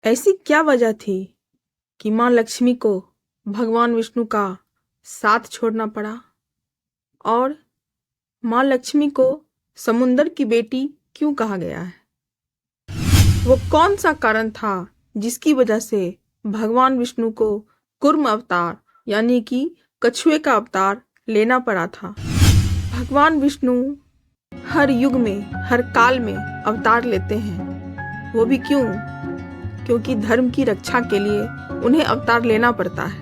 ऐसी क्या वजह थी कि माँ लक्ष्मी को भगवान विष्णु का साथ छोड़ना पड़ा और माँ लक्ष्मी को समुंदर की बेटी क्यों कहा गया है? वो कौन सा कारण था जिसकी वजह से भगवान विष्णु को कूर्म अवतार यानी कि कछुए का अवतार लेना पड़ा था? भगवान विष्णु हर युग में, हर काल में अवतार लेते हैं। वो भी क्यों? क्योंकि धर्म की रक्षा के लिए उन्हें अवतार लेना पड़ता है।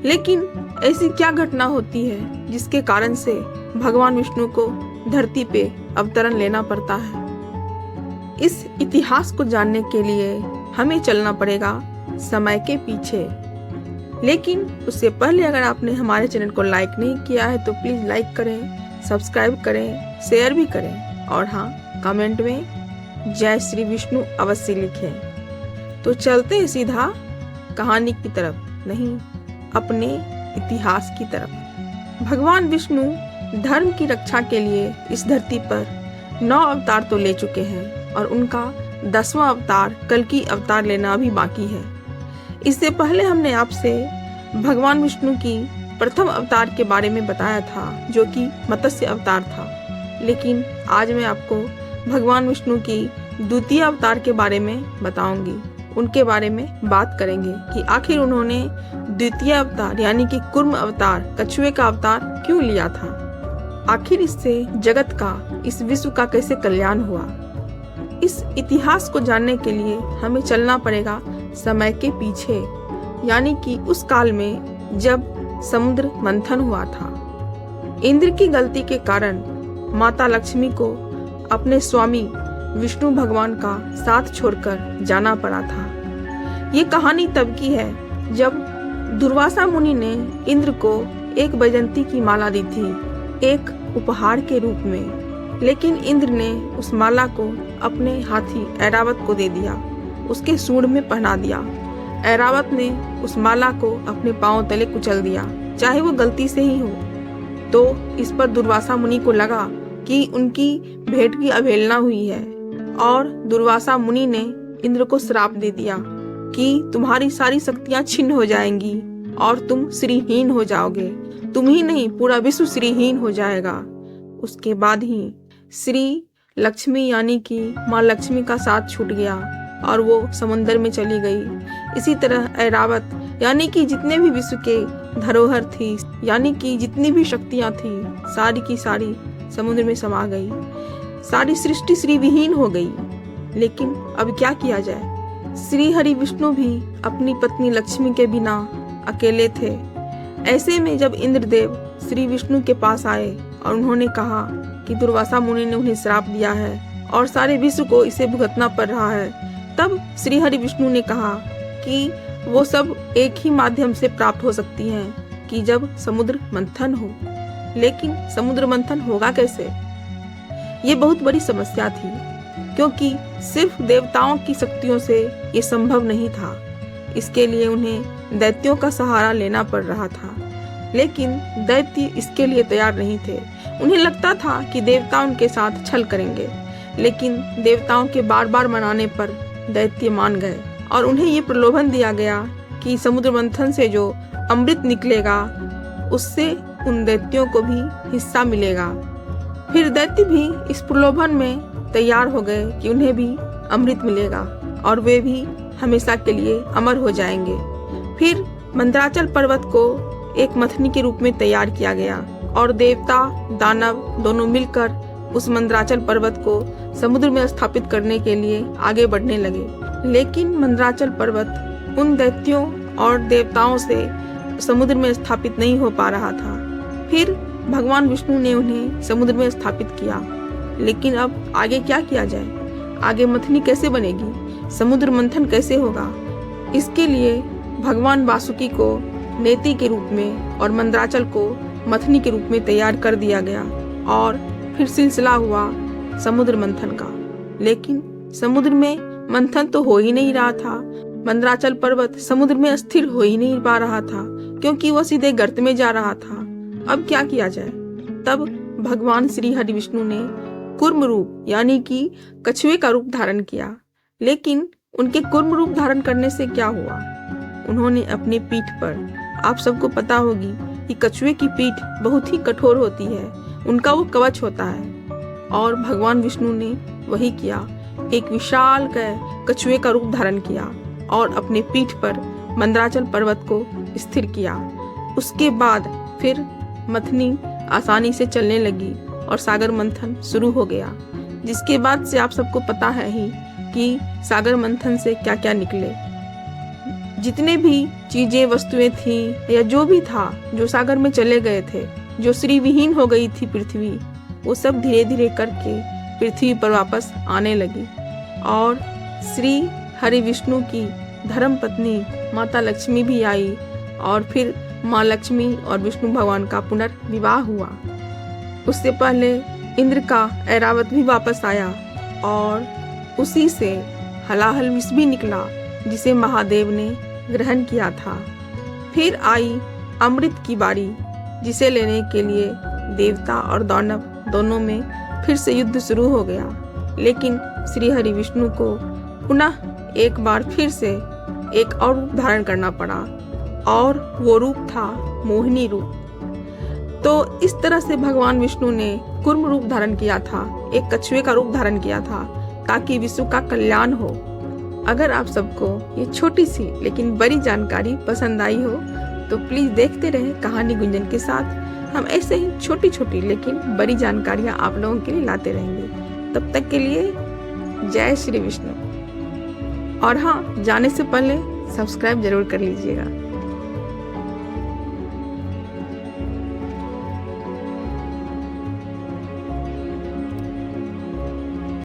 लेकिन ऐसी क्या घटना होती है जिसके कारण से भगवान विष्णु को धरती पे अवतरण लेना पड़ता है? इस इतिहास को जानने के लिए हमें चलना पड़ेगा समय के पीछे। लेकिन उससे पहले अगर आपने हमारे चैनल को लाइक नहीं किया है तो प्लीज लाइक करें, सब्सक्राइब करें, शेयर भी करें और हाँ, कमेंट में जय श्री विष्णु अवश्य लिखें। तो चलते हैं सीधा कहानी की तरफ, नहीं अपने इतिहास की तरफ। भगवान विष्णु धर्म की रक्षा के लिए इस धरती पर 9 अवतार तो ले चुके हैं और उनका 10वां अवतार कल्कि अवतार लेना अभी बाकी है। इससे पहले हमने आपसे भगवान विष्णु की प्रथम अवतार के बारे में बताया था जो कि मत्स्य अवतार था। लेकिन आज मैं आपको भगवान विष्णु की द्वितीय अवतार के बारे में बताऊंगी। उनके बारे में बात करेंगे कि आखिर उन्होंने द्वितीय अवतार यानी कि कूर्म अवतार, कछुए का अवतार क्यों लिया था। आखिर इससे जगत का, इस विश्व का कैसे कल्याण हुआ। इस इतिहास को जानने के लिए हमें चलना पड़ेगा समय के पीछे, यानी कि उस काल में जब समुद्र मंथन हुआ था। इंद्र की गलती के कारण माता लक्ष्मी को अपने स्वामी विष्णु भगवान का साथ छोड़कर जाना पड़ा था। ये कहानी तब की है जब दुर्वासा मुनि ने इंद्र को एक वैजंती की माला दी थी, एक उपहार के रूप में। लेकिन इंद्र ने उस माला को अपने हाथी ऐरावत को दे दिया, उसके सूंड में पहना दिया। ऐरावत ने उस माला को अपने पांव तले कुचल दिया, चाहे वो गलती से ही हो। तो इस पर दुर्वासा मुनि को लगा कि उनकी भेंट की अवहेलना हुई है और दुर्वासा मुनि ने इंद्र को श्राप दे दिया कि तुम्हारी सारी शक्तियां छिन्न हो जाएंगी और तुम श्रीहीन हो जाओगे। तुम ही नहीं, पूरा विश्व श्रीहीन हो जाएगा। उसके बाद ही श्री लक्ष्मी यानी कि माँ लक्ष्मी का साथ छूट गया और वो समुद्र में चली गई। इसी तरह ऐरावत यानी कि जितने भी विश्व के धरोहर थी, यानी कि जितनी भी शक्तियां थी, सारी की सारी समुद्र में समा गई। सारी सृष्टि श्रीविहीन हो गई। लेकिन अब क्या किया जाए? श्री हरि विष्णु भी अपनी पत्नी लक्ष्मी के बिना अकेले थे। ऐसे में जब इंद्रदेव श्री विष्णु के पास आए और उन्होंने कहा कि दुर्वासा मुनि ने उन्हें श्राप दिया है और सारे विश्व को इसे भुगतना पड़ रहा है, तब श्री हरि विष्णु ने कहा कि वो सब एक ही माध्यम से प्राप्त हो सकती हैं कि जब समुद्र मंथन हो। लेकिन समुद्र मंथन होगा कैसे? ये बहुत बड़ी समस्या थी, क्योंकि सिर्फ देवताओं की शक्तियों से ये संभव नहीं था। इसके लिए उन्हें दैत्यों का सहारा लेना पड़ रहा था। लेकिन दैत्य इसके लिए तैयार नहीं थे। उन्हें लगता था कि देवता उनके साथ छल करेंगे। लेकिन देवताओं के बार बार मनाने पर दैत्य मान गए और उन्हें ये प्रलोभन दिया गया कि समुद्र मंथन से जो अमृत निकलेगा उससे उन दैत्यों को भी हिस्सा मिलेगा। फिर दैत्य भी इस प्रलोभन में तैयार हो गए कि उन्हें भी अमृत मिलेगा और वे भी हमेशा के लिए अमर हो जाएंगे। फिर मंदराचल पर्वत को एक मथनी के रूप में तैयार किया गया और देवता दानव दोनों मिलकर उस मंदराचल पर्वत को समुद्र में स्थापित करने के लिए आगे बढ़ने लगे। लेकिन मंदराचल पर्वत उन दैत्यों और देवताओं से समुद्र में स्थापित नहीं हो पा रहा था। फिर भगवान विष्णु ने उन्हें समुद्र में स्थापित किया। लेकिन अब आगे क्या किया जाए? आगे मथनी कैसे बनेगी? समुद्र मंथन कैसे होगा? इसके लिए भगवान वासुकी को नेति के रूप में और मंदराचल को मथनी के रूप में तैयार कर दिया गया और फिर सिलसिला हुआ समुद्र मंथन का। लेकिन समुद्र में मंथन तो हो ही नहीं रहा था। मंदराचल पर्वत समुद्र में स्थिर हो ही नहीं पा रहा था, क्योंकि वह सीधे गर्त में जा रहा था। अब क्या किया जाए? तब भगवान श्री हरि विष्णु ने कूर्म रूप यानी कि कछुए का रूप धारण किया। लेकिन उनके कूर्म रूप धारण करने से क्या हुआ? उन्होंने अपनी पीठ पर, आप सबको पता होगी कि कछुए की पीठ बहुत ही कठोर होती है, उनका वो कवच होता है, और भगवान विष्णु ने वही किया। एक विशाल कछुए का रूप धारण किया और अपने पीठ पर मंदराचल पर्वत को स्थिर किया। उसके बाद फिर मथनी आसानी से चलने लगी और सागर मंथन शुरू हो गया, जिसके बाद से आप सबको पता है ही कि सागर मंथन से क्या क्या निकले। जितने भी चीजें, वस्तुएं थी या जो भी था जो सागर में चले गए थे, जो श्री विहीन हो गई थी पृथ्वी, वो सब धीरे धीरे करके पृथ्वी पर वापस आने लगी। और श्री हरि विष्णु की धर्म पत्नी माता लक्ष्मी भी आई और फिर माँ लक्ष्मी और विष्णु भगवान का पुनर्विवाह हुआ। उससे पहले इंद्र का ऐरावत भी वापस आया और उसी से हलाहल विष भी निकला, जिसे महादेव ने ग्रहण किया था। फिर आई अमृत की बारी, जिसे लेने के लिए देवता और दानव दोनों में फिर से युद्ध शुरू हो गया। लेकिन श्री हरि विष्णु को पुनः एक बार फिर से एक और रूप धारण करना पड़ा, और वो रूप था मोहिनी रूप। तो इस तरह से भगवान विष्णु ने कूर्म रूप धारण किया था, एक कछुए का रूप धारण किया था, ताकि विश्व का कल्याण हो। अगर आप सबको ये छोटी सी लेकिन बड़ी जानकारी पसंद आई हो तो प्लीज देखते रहे कहानी गुंजन के साथ। हम ऐसे ही छोटी छोटी लेकिन बड़ी जानकारियां आप लोगों के लिए लाते रहेंगे। तब तक के लिए जय श्री विष्णु। और हाँ, जाने से पहले सब्सक्राइब जरूर कर लीजिएगा।